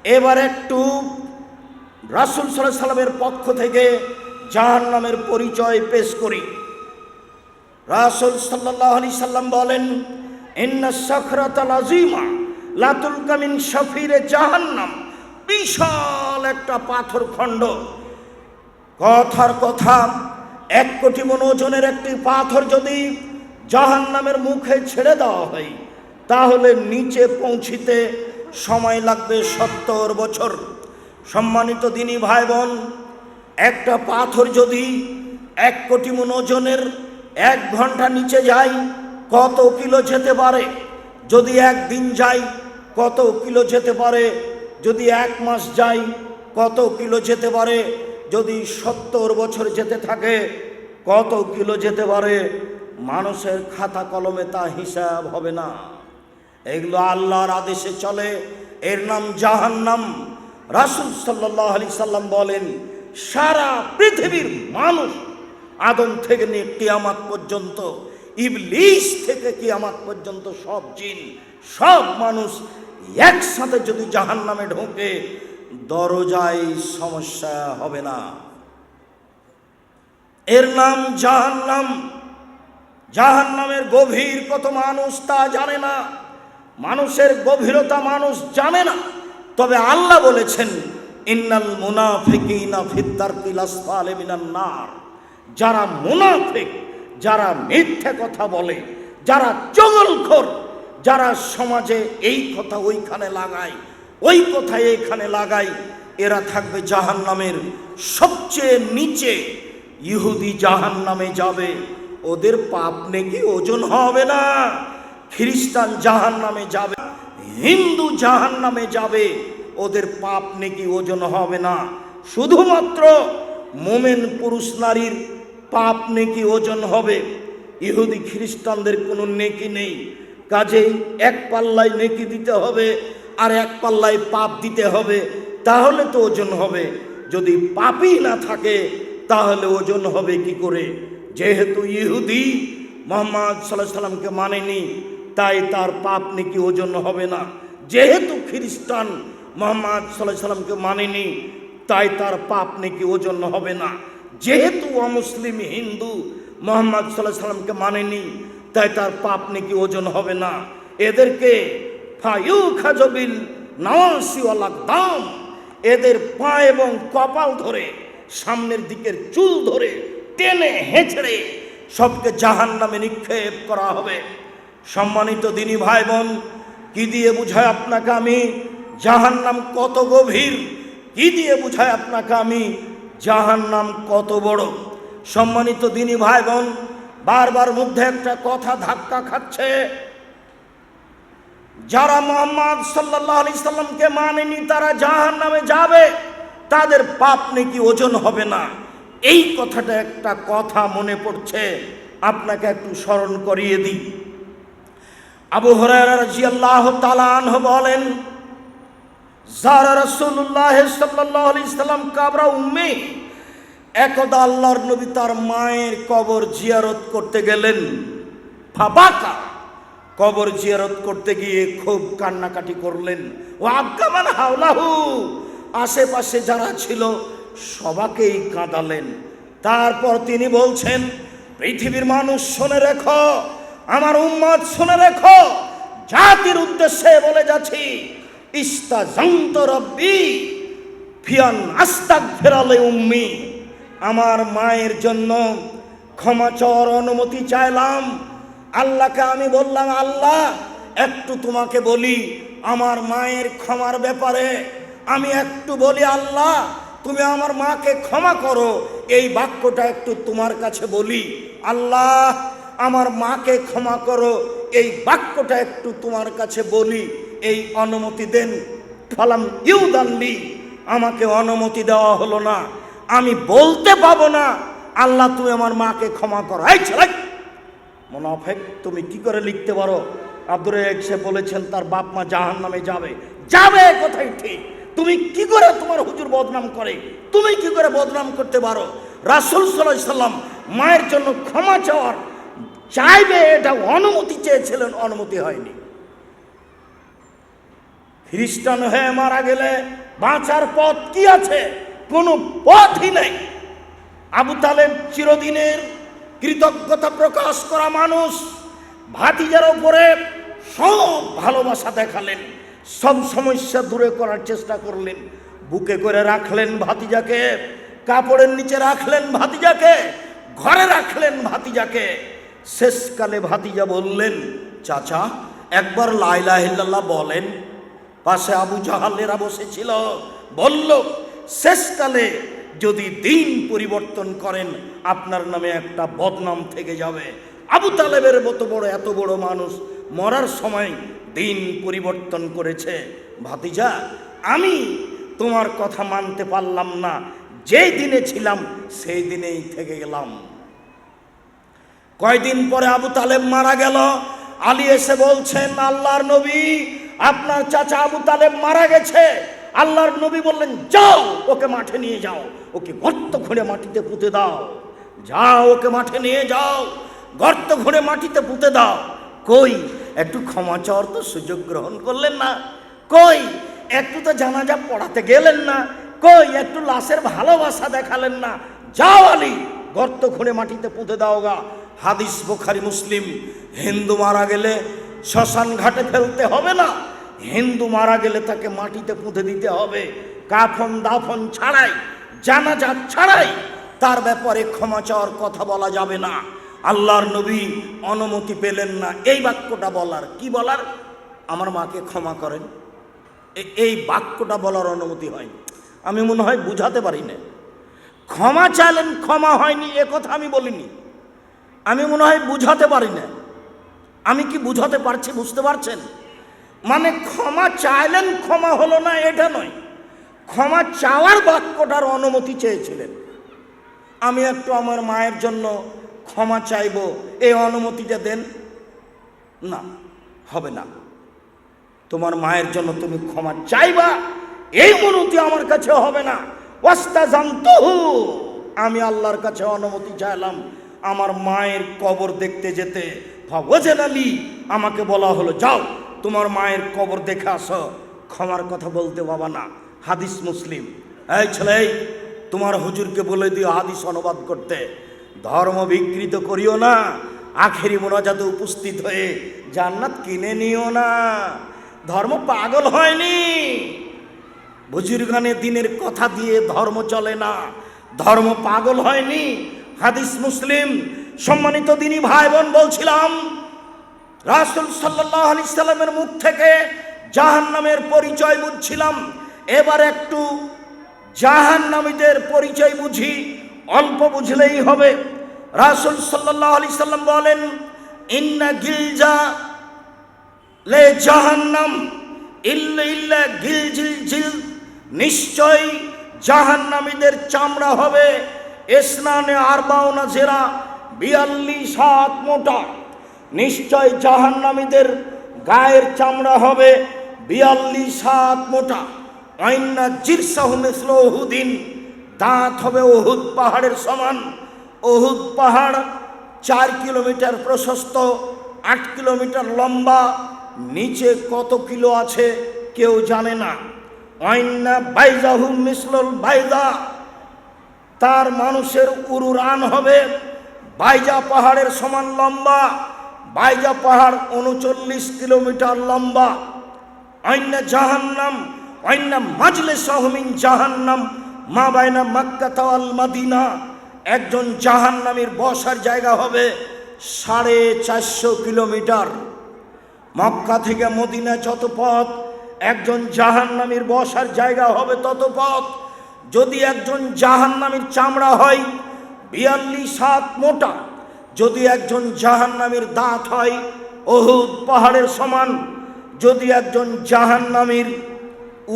এবার একটু রাসূল সাল্লাল্লাহু আলাইহি সাল্লামের পক্ষ থেকে জাহান্নামের পরিচয় পেশ করি। রাসূল সাল্লাল্লাহু আলাইহি সাল্লাম বলেন, ইন্না সাখরাতাল আযীমা লা তুলকা মিন শাফিরে জাহান্নাম। বিশাল একটা পাথর খণ্ড, কথার কথা 1 কোটি মণ ওজনের একটি পাথর যদি জাহান্নামের মুখে ছেড়ে দেওয়া হয়, তাহলে নিচে পৌঁছিতে সময় লাগবে 70 বছর। সম্মানিত দিনী ভাই বোন, একটা পাথর যদি 1 কোটি মণ ওজনের 1 ঘন্টা নিচে যায়, কত কিলো যেতে পারে? যদি 1 দিন যায়, কত কিলো যেতে পারে? যদি 1 মাস যায়, কত কিলো যেতে পারে? যদি 70 বছর যেতে থাকে, কত কিলো যেতে পারে? মানুষের খাতা কলমে তা হিসাব হবে না। এগুলো আল্লাহর আদেশে চলে, এর নাম জাহান্নাম। রাসূল সাল্লাল্লাহু আলাইহি সাল্লাম বলেন, সারা পৃথিবীর মানুষ, আদম থেকে নিয়ে কিয়ামত পর্যন্ত, ইবলিস থেকে কিয়ামত পর্যন্ত সব জিন, সব মানুষ একসাথে যদি জাহান্নামে ঢোকে, দরজায় সমস্যা হবে না। এর নাম জাহান্নাম। জাহান্নামের গভীর কত মানুষ তা জানে না, মানুষের গভীরতা মানুষ জানে না। তবে আল্লাহ বলেছেন, ইন্নাল মুনাফিকিনা ফিদ দারকিল আসফালি মিনান নার। যারা মুনাফিক, যারা মিথ্যা কথা বলে, যারা চগলখোর, যারা সমাজে এই কথা ওইখানে লাগায়, ওই কথা এইখানে লাগায়, এরা থাকবে জাহান্নামের সবচেয়ে নিচে। ইহুদি জাহান্নামে যাবে, ওদের পাপ নেকি ওজন হবে না। খ্রিস্টান জাহান্নামে যাবে, হিন্দু জাহান্নামে যাবে, ওদের পাপ নেকি ওজন হবে না। শুধুমাত্র মোমেন পুরুষ নারীর পাপ নেকি ওজন হবে। ইহুদি খ্রিস্টানদের কোনো নেকি নেই, কাজেই 1 পাল্লায় নেকি দিতে হবে আর 1 পাল্লায় পাপ দিতে হবে, তাহলে তো ওজন হবে। যদি পাপই না থাকে, তাহলে ওজন হবে কি করে? যেহেতু ইহুদি মুহাম্মদ সাল্লাল্লাহু আলাইহি সাল্লামকে মানেনি, তাই তার পাপ নেকি ওজন হবে না। যেহেতু খ্রিস্টান মুহাম্মদ সাল্লাল্লাহু আলাইহি সাল্লামকে মানেনি, তাই তার পাপ নেকি ওজন হবে না। যেহেতু অমুসলিম হিন্দু মুহাম্মদ সাল্লাল্লাহু আলাইহি সাল্লামকে মানেনি, তাই তার পাপ নেকি ওজন হবে না। এদেরকে ফায়ুখাজবিল নাওয়াসি ওয়াল আকদাম, এদের পা এবং কপাল ধরে, সামনের দিকের চুল ধরে টেনে হেঁচড়ে সবকে জাহান্নামে নিক্ষেপ করা হবে। সম্মানিত দিনী ভাই বোন, কি দিয়ে বুঝায় আপনাকে আমি জাহান্নাম কত গভীর? কি দিয়ে বুঝায় আপনাকে আমি জাহান্নাম কত বড়? সম্মানিত দিনী ভাই বোন, বারবার মধ্যে একটা কথা ধাক্কা খাচ্ছে, যারা মুহাম্মদ সাল্লাল্লাহু আলাইহি সাল্লামকে মানেনি তারা জাহান্নামে যাবে, তাদের পাপ নাকি ওজন হবে না। এই কথাটা একটা কথা মনে পড়ছে, আপনাকে একটু স্মরণ করিয়ে দিই। আবু হুরায়রা রাদিয়াল্লাহু তাআলা আনহু বলেন, যারা রাসূলুল্লাহ সাল্লাল্লাহু আলাইহি সাল্লাম কাবরা উম্মি, একদা আল্লাহর নবী তার মায়ের কবর জিয়ারত করতে গেলেন। ফাবাকা, কবর জিয়ারত করতে গিয়ে খুব কান্নাকাটি করলেন। ও আগামান হাওলাহু, আশেপাশে যারা ছিল সবাকেই কাঁদালেন। তারপর তিনি বলছেন, পৃথিবীর মানুষ শুনে রেখো, আমার উম্মত শুনে রেখো, জাতির উদ্দেশ্যে বলে যাচ্ছি, ইস্তাজানতু রাব্বি ফিয়ান আস্তাগফিরা লি উম্মি, আমার মায়ের জন্য ক্ষমা চাওয়ার অনুমতি চাইলাম। আল্লাহকে আমি বললাম, আল্লাহ একটু তোমাকে বলি আমার মায়ের ক্ষমার ব্যাপারে, আমি একটু বলি, আল্লাহ তুমি আমার মাকে ক্ষমা করো, এই বাক্যটা একটু তোমার কাছে বলি। আল্লাহ আমার মাকে ক্ষমা করো, এই বাক্যটা একটু তোমার কাছে বলি, এই অনুমতি দেন। ফালাম ইউদানলি, আমাকে অনুমতি দেওয়া হলো না। আমি বলতে পাবো না, আল্লাহ তুমি আমার মাকে ক্ষমা করো। এই ছেলে মুনাফিক, তুমি কি করে লিখতে পারো? আব্দুর রাজ্জাক সে বলেছেন তার বাপ মা জাহান্নামে যাবে। যাবে কথাই ঠিক, তুমি কি করে তোমার হুজুর বদনাম করে, তুমি কি করে বদনাম করতে পারো? রাসূল সাল্লাল্লাহু আলাইহি সাল্লাম মায়ের জন্য ক্ষমা চাওয়ার চাইবে, এটা অনুমতি চেয়েছিলেন, অনুমতি হয়নি। খ্রিস্টান হয়ে মারা গেলে বাঁচার পথ কি আছে? কোনো পথই নেই। আবু তালেব চিরদিনের কৃতজ্ঞতা প্রকাশ করা মানুষ, ভাতিজার ওপরে সব ভালোবাসা দেখালেন, সব সমস্যা দূরে করার চেষ্টা করলেন, বুকে করে রাখলেন ভাতিজাকে, কাপড়ের নিচে রাখলেন ভাতিজাকে, ঘরে রাখলেন ভাতিজাকে। শেষকালে ভাতিজা বললেন, চাচা একবার লা ইলাহা ইল্লাল্লাহ বলেন। পাশে আবু জাহালেরা বসেছিল, বলল, শেষকালে যদি দিন পরিবর্তন করেন আপনার নামে একটা বদনাম থেকে যাবে। আবু তালেবের মতো বড় এত বড় মানুষ মরার সময় দিন পরিবর্তন করেছে। ভাতিজা, আমি তোমার কথা মানতে পারলাম না, যেই দিনে ছিলাম সেই দিনেই থেকে গেলাম। কয়দিন পরে আবু তালেব মারা গেল। আলী এসে বলছেন, আল্লাহর নবী, আপনার চাচা আবু তালেব মারা গেছে। আল্লাহর নবী বললেন, যাও ওকে মাঠে নিয়ে যাও, ওকে গর্ত খুঁড়ে মাটিতে পুঁতে দাও। যাও ওকে মাঠে নিয়ে যাও, গর্ত খুঁড়ে মাটিতে পুঁতে দাও। কই একটু ক্ষমা চাওয়ার তো সুযোগ গ্রহণ করলেন না? কই একটু তো জানাজা পড়াতে গেলেন না? কই একটু লাশের ভালোবাসা দেখালেন না? যাও আলী, গর্ত খুঁড়ে মাটিতে পুঁতে দাও গা। হাদিস বুখারী মুসলিম। হিন্দু মারা গেলে শ্মশান ঘাটে ফেলতে হবে না, হিন্দু মারা গেলে তাকে মাটিতে পুঁতে দিতে হবে। কাফন দাফন ছাড়াই, জানাজা ছাড়াই তার ব্যাপারে ক্ষমা চাওয়ার কথা বলা যাবে না। আল্লাহর নবী অনুমতি পেলেন না এই বাক্যটা বলার। কি বলার? আমার মাকে ক্ষমা করেন, এই বাক্যটা বলার অনুমতি হয়নি। আমি মনে হয় বুঝাতে পারি না। ক্ষমা চাইলেন, ক্ষমা হয়নি এ কথা আমি বলিনি। আমি মনে হয় বুঝাতে পারি না। আমি কি বুঝাতে পারছি? বুঝতে পারছেন? মানে ক্ষমা চাইলেন, ক্ষমা হলো না এটা নয়, ক্ষমা চাওয়ার বাক্যটার অনুমতি চেয়েছিলেন। আমি একটু আমার মায়ের জন্য ক্ষমা চাইব, এই অনুমতিটা দেন। না, হবে না। তোমার মায়ের জন্য তুমি ক্ষমা চাইবা, এই অনুমতি আমার কাছে হবে না। ওয়াস্তাযানতুহু, আমি আল্লাহর কাছে অনুমতি চাইলাম আমার মায়ের কবর দেখতে যেতে। ফাওয়াজানা লি, আমাকে বলা হলো, যাও তোমার মায়ের কবর দেখে আসো। ক্ষমার কথা বলতে বাবা না। হাদিস মুসলিম। এই ছেলে, তোমার হুজুরকে বলে দিও হাদিস অনুবাদ করতে। ধর্ম বিকৃত করিও না, আখেরি মোনাজাতে উপস্থিত হয়ে জান্নাত কিনে নিও না। ধর্ম পাগল হয়নি। বুজুর্গানে দিনের কথা দিয়ে ধর্ম চলে না, ধর্ম পাগল হয়নি। হাদিস মুসলিম। সম্মানিত দিনী ভাই বোন, বলছিলাম রাসূল সাল্লাল্লাহু আলাইহি সাল্লামের মুখ থেকে জাহান্নামের পরিচয় বুঝছিলাম। এবার একটু জাহান্নামীদের পরিচয় বুঝি, অল্প বুঝলেই হবে। রাসূল সাল্লাল্লাহু আলাইহি সাল্লাম বলেন, ইন্না গিলজা লে জাহান্নাম ইল্লা গিলজিল, নিশ্চয় জাহান্নামীদের চামড়া হবে ইসনানে আরবাউনা জেরা, 42 হাত মোটা। নিশ্চয় জাহান্নামীদের গায়ের চামড়া হবে 42 হাত মোটা। আইন্না জিরসাহু মিসলু উহুদিন, দাঁত হবে উহুদ পাহাড়ের সমান। উহুদ পাহাড় 4 কিলোমিটার প্রশস্ত, 8 কিলোমিটার লম্বা। নিচে কত কিলো আছে কেউ জানে না। আইন্না বাইজাহু মিসলুল বাইজা, তার মানুষের উরুরান হবে বাইজা পাহাড়ের সমান লম্বা। বাইজা পাহাড় 39 কিলোমিটার লম্বা। আইন্না জাহান্নাম, আইন্না মাজলিসাহু মিন জাহান্নাম মা বাইনা মক্কা ওয়াল মদিনা, একজন জাহান্নামীর বসার জায়গা হবে 450 কিলোমিটার। মক্কা থেকে মদিনা যত পথ, একজন জাহান্নামীর বসার জায়গা হবে তত পথ। যদি একজন জাহান্নামীর চামড়া হয় 42 হাত মোটা, যদি একজন জাহান্নামীর দাঁত হয় উহুদ পাহাড়ের সমান, যদি একজন জাহান্নামীর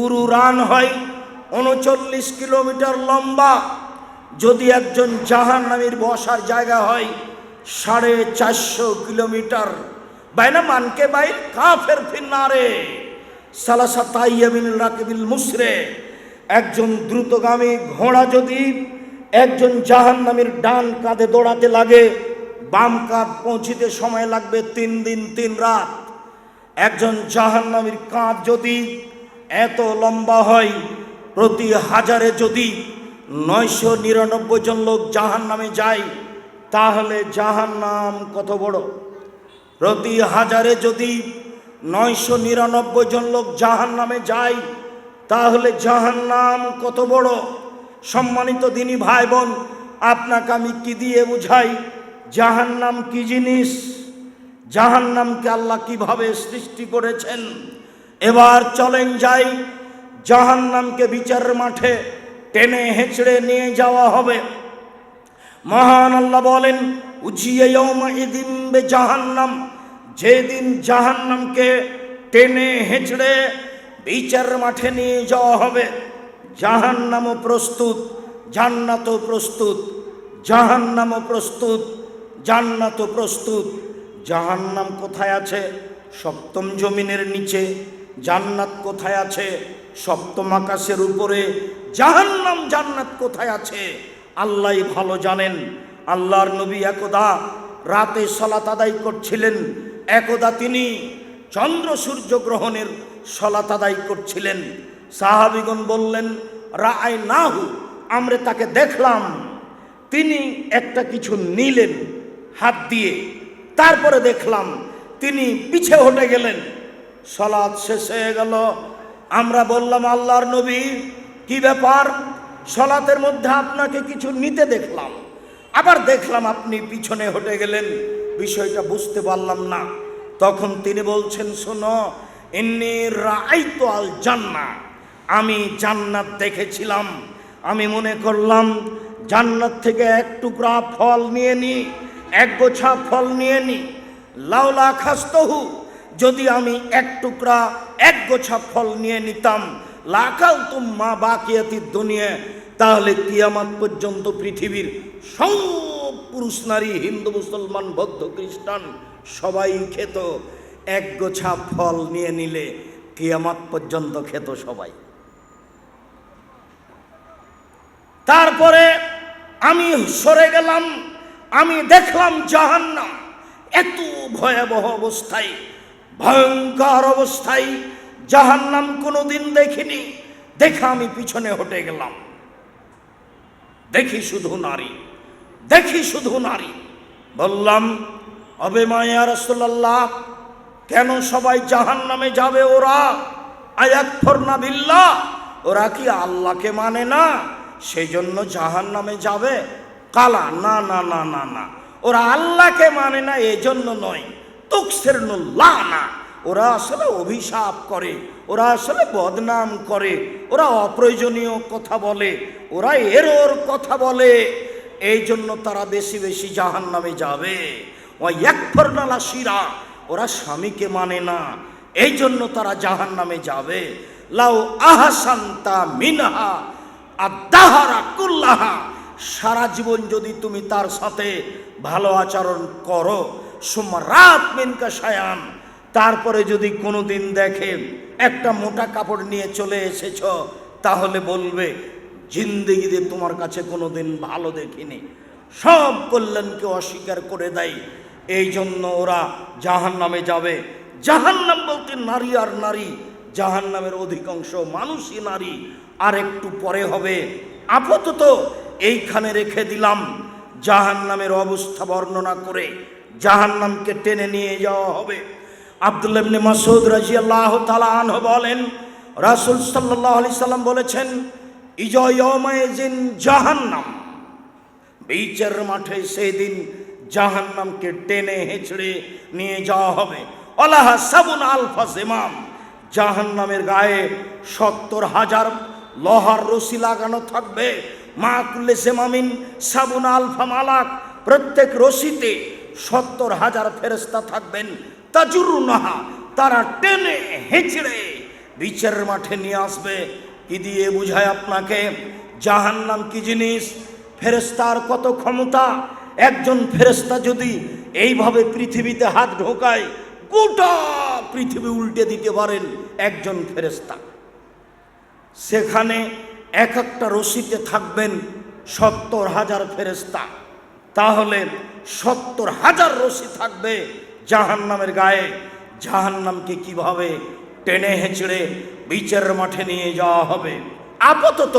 উরুরান হয় 39 কিলোমিটার লম্বা, যদি একজন জাহান্নামীর বসার জায়গা হয় 450 কিলোমিটার। বাইনা মানকে বাইর কাফের ফিন্নারে সালাসাতা ইয়ামিনুল রাকিবিল মুসরে, একজন দ্রুতগামী ঘোড়া যদি একজন জাহান্নামীর ডান কাঁধে দৌড়াতে লাগে, বাম কাঁধ পৌঁছিতে সময় লাগবে 3 দিন 3 রাত। একজন জাহান্নামীর কাঁধ যদি এত লম্বা হয়, প্রতি হাজারে যদি 999 জন লোক জাহান্নামে যায়, তাহলে জাহান্নাম কত বড়? প্রতি হাজারে যদি 999 জন লোক জাহান্নামে যায়, তাহলে জাহান্নাম কত বড়? সম্মানিত দিনী ভাই বোন, আপনাকে আমি কি দিয়ে বুঝাই জাহান্নাম কি জিনিস, জাহান্নামকে আল্লাহ কিভাবে সৃষ্টি করেছেন। এবার চলেন যাই, জাহান্নামকে বিচারের মাঠে টেনে হেঁচড়ে নিয়ে যাওয়া হবে। মহান আল্লাহ বলেন, উজিয়া ইয়াউমা ইদিন বে জাহান্নাম, যেদিন জাহান্নামকে টেনে হেঁচড়ে বিচারের মাঠে নিয়ে যাওয়া হবে। জাহান্নামও প্রস্তুত, জান্নাতও প্রস্তুত, জাহান্নামও প্রস্তুত, জান্নাতও প্রস্তুত। জাহান্নাম কোথায় আছে? সপ্তম জমিনের নিচে। জান্নাত কোথায় আছে? সপ্তম আকাশের উপরে। জাহান্নাম জান্নাত কোথায় আছে আল্লাহই ভালো জানেন। আল্লাহর নবী একদা রাতে সালাত আদায় করছিলেন, একদা তিনি চন্দ্র সূর্য গ্রহণের সালাত আদায় করছিলেন। সাহাবীগণ বললেন, রাআইনাহু, আমরা তাকে দেখলাম। তিনি একটা কিছু নিলেন হাত দিয়ে, তারপরে দেখলাম তিনি পিছে হটে গেলেন। সালাত শেষ হয়ে গেল। আমরা বললাম, আল্লাহর নবী কি ব্যাপার? সালাতের মধ্যে আপনাকে কিছু নিতে দেখলাম, আবার দেখলাম আপনি পিছনে হটে গেলেন, বিষয়টা বুঝতে পারলাম না। তখন তিনি বলছেন, শোনো, ইন্নী রাআইতু আল জান্নাহ, আমি জান্নাত দেখেছিলাম। আমি মনে করলাম জান্নাত থেকে এক টুকরা ফল নিয়ে নি, এক গোছা ফল নিয়ে নি। লাউলা খাস্তহু, যদি আমি এক টুকরা এক গোছা ফল নিয়ে নিতাম, লাকালতুম মা বাকিয়াতিদ দুনিয়া, তাহলে কিয়ামত পর্যন্ত পৃথিবীর সব পুরুষ নারী, হিন্দু মুসলমান বৌদ্ধ খ্রিস্টান সবাই খেত। এক গোছা ফল নিয়ে নিলে কিয়ামত পর্যন্ত খেত সবাই। তারপরে আমি সরে গেলাম, আমি দেখলাম জাহান্নাম এত ভয়াবহ অবস্থায়, ভয়ঙ্কর অবস্থায়। জাহান্নাম কোনোদিন দেখিনি। দেখা আমি পিছনে হটে গেলাম, দেখি শুধু নারী, দেখি শুধু নারী। বললাম, অবে মায়া রাসূলুল্লাহ, কেন সবাই জাহান্নামে যাবে? ওরা আয়াকফুরনা বিল্লাহ, ওরা কি আল্লাহকে মানে না, সেই জন্য জাহান্নামে যাবে? কালা, না না না না না, ওরা আল্লাহকে মানে না এই জন্য নয়। তুকসিরুল্লাহ না, ওরা আসলে অভিশাপ করে, ওরা আসলে বদনাম করে, ওরা অপ্রয়োজনীয় কথা বলে, ওরা এরর কথা বলে, এই জন্য তারা বেশি বেশি জাহান্নামে যাবে। ওয়ায়াকফুরনা লাশিরা, ওরা স্বামীকে মানে না, এই জন্য তারা জাহান্নামে যাবে। লাউ আহসানতা মিনহা আদাহারা কুল্লাহা, সারা জীবন যদি তুমি তার সাথে ভালো আচরণ করো, সুমরাত মিনকা শায়ান, তারপরে যদি কোনোদিন দেখে একটা মোটা কাপড় নিয়ে চলে এসেছ, তাহলে বলবে জিন্দেগিতে তোমার কাছে কোনোদিন ভালো দেখিনি। সব কল্যাণকে অস্বীকার করে দেয়, এই জন্য ওরা জাহান্নামে যাবে। জাহান্নাম বলতে নারী আর নারী, জাহান্নামের অধিকাংশ মানুষই নারী। আর একটু পরে হবে, আপাতত এইখানে রেখে দিলাম জাহান্নামের অবস্থা বর্ণনা করে। জাহান্নামকে টেনে নিয়ে যাওয়া হবে। আব্দুল্লাহ ইবনে মাসউদ রাদিয়াল্লাহু তাআলা আনহু বলেন, রাসূল সাল্লাল্লাহু আলাইহি সাল্লাম বলেছেন, ইজা ইয়াউমাইজিন জাহান্নাম, বিচার মাঠে সেদিন জাহান্নামকে টেনে হেঁচড়ে নিয়ে যাওয়া হবে। আলাহা সাবুন আলফা জিমাম, জাহান্নামের গায়ে 70,000 লোহার রশি লাগানো থাকবে। মা কুল্লে জিমামিন সাবুন আলফা মালাক, প্রত্যেক রশিতে 70,000 ফেরেশতা থাকবেন। তাজুরুনাহা, তারা টেনে হেঁচড়ে বিচারের মাঠে নিয়ে আসবে। কি দিয়ে বুঝায় আপনাকে জাহান্নাম কি জিনিস, ফেরেশতার কত ক্ষমতা। একজন ফেরেশতা যদি এইভাবে পৃথিবীতে হাত ঢোকায়, গোটা পৃথিবী উল্টে দিতে পারেন একজন ফেরেশতা। সেখানে এক একটা রশিতে থাকবেন 70,000 ফেরেশতা, তাহলে 70,000 রশি থাকবে জাহান্নামের গায়ে। জাহান্নামকে কিভাবে টেনে হেঁচড়ে বিচারের মাঠে নিয়ে যাওয়া হবে। আপাতত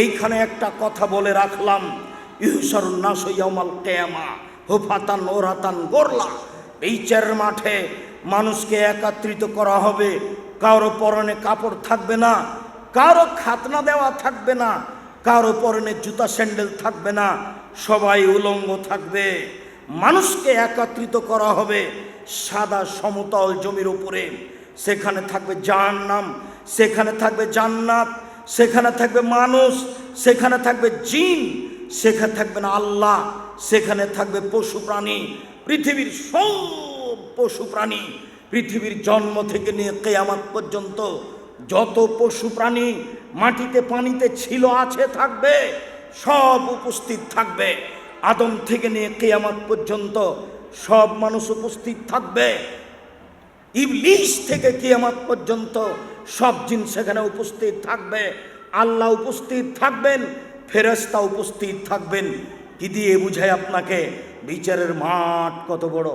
এইখানে একটা কথা বলে রাখলাম, ইহসারুন নাস ইয়াউমাল কিয়ামা হুফাতান ওরাতান গোরলা। বিচারের মাঠে মানুষকে একত্রিত করা হবে, কারো পরনে কাপড় থাকবে না, কারো খাতনা দেওয়া থাকবে না, কারো পরনে জুতা স্যান্ডেল থাকবে না, সবাই উলঙ্গ থাকবে। মানুষকে একত্রিত করা হবে সাদা সমতল জমির উপরে। সেখানে থাকবে জাহান্নাম, সেখানে থাকবে জান্নাত, সেখানে থাকবে মানুষ, সেখানে থাকবে জিন, সেখানে থাকবে না আল্লাহ, সেখানে থাকবে পশু প্রাণী। পৃথিবীর সব পশু প্রাণী, পৃথিবীর জন্ম থেকে নিয়ে কিয়ামত পর্যন্ত যত পশু প্রাণী মাটিতে পানিতে ছিল, আছে, থাকবে, সব উপস্থিত থাকবে। আদম থেকে নিয়ে কিয়ামত পর্যন্ত সব মানুষ উপস্থিত থাকবে। ইবলিস থেকে কিয়ামত পর্যন্ত সব জিন সেখানে উপস্থিত থাকবে। আল্লাহ উপস্থিত থাকবেন, ফেরেশতা উপস্থিত থাকবেন। কি দিয়ে বুঝায় আপনাকে বিচারের মাঠ কত বড়?